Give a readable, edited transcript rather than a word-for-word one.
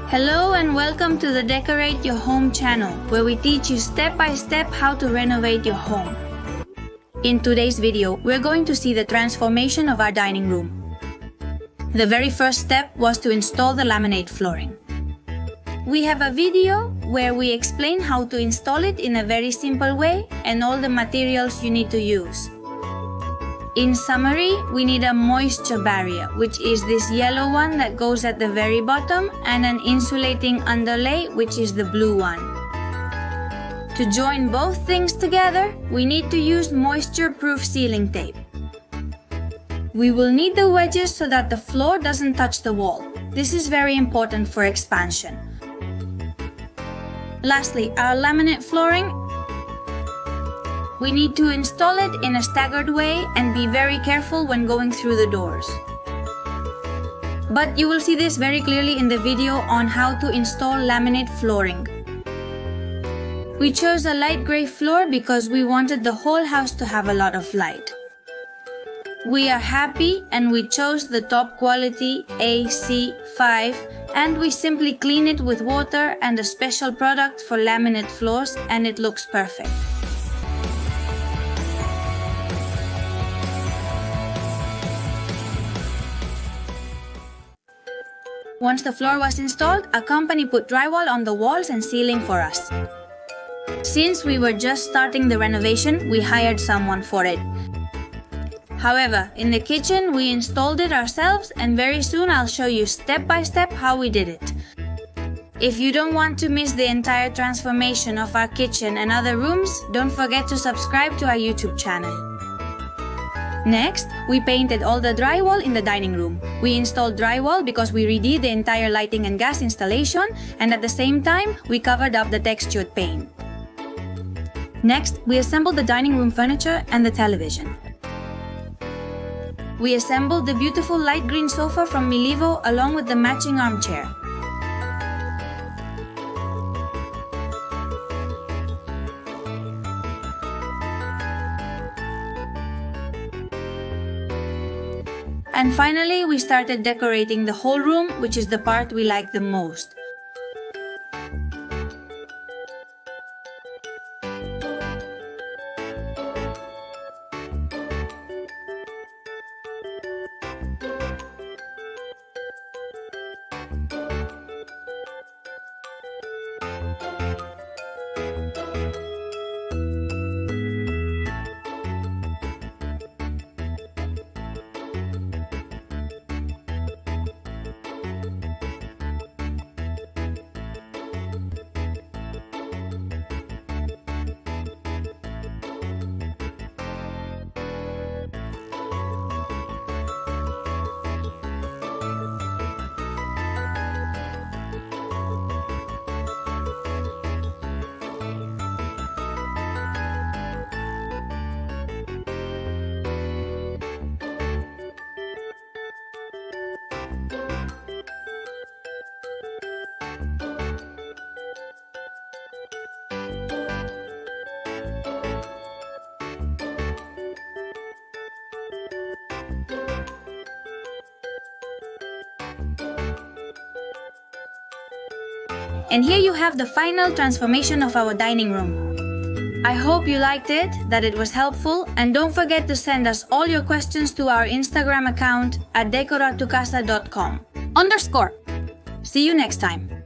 Hello and welcome to the Decorate Your Home channel, where we teach you step by step how to renovate your home. In today's video, we're going to see the transformation of our dining room. The very first step was to install the laminate flooring. We have a video where we explain how to install it in a very simple way and all the materials you need to use. In summary, we need a moisture barrier, which is this yellow one that goes at the very bottom, and an insulating underlay, which is the blue one. To join both things together, we need to use moisture-proof sealing tape. We will need the wedges so that the floor doesn't touch the wall. This is very important for expansion. Lastly, our laminate flooring. We need to install it in a staggered way and be very careful when going through the doors. But you will see this very clearly in the video on how to install laminate flooring. We chose a light gray floor because we wanted the whole house to have a lot of light. We are happy and we chose the top quality AC5, and we simply clean it with water and a special product for laminate floors, and it looks perfect. Once the floor was installed, a company put drywall on the walls and ceiling for us. Since we were just starting the renovation, we hired someone for it. However, in the kitchen, we installed it ourselves, and very soon I'll show you step by step how we did it. If you don't want to miss the entire transformation of our kitchen and other rooms, don't forget to subscribe to our YouTube channel. Next, we painted all the drywall in the dining room. We installed drywall because we redid the entire lighting and gas installation, and at the same time, we covered up the textured paint. Next, we assembled the dining room furniture and the television. We assembled the beautiful light green sofa from Milivo along with the matching armchair. And finally, we started decorating the whole room, which is the part we like the most. And here you have the final transformation of our dining room. I hope you liked it, that it was helpful, and don't forget to send us all your questions to our Instagram account at decoratucasa.com_. See you next time.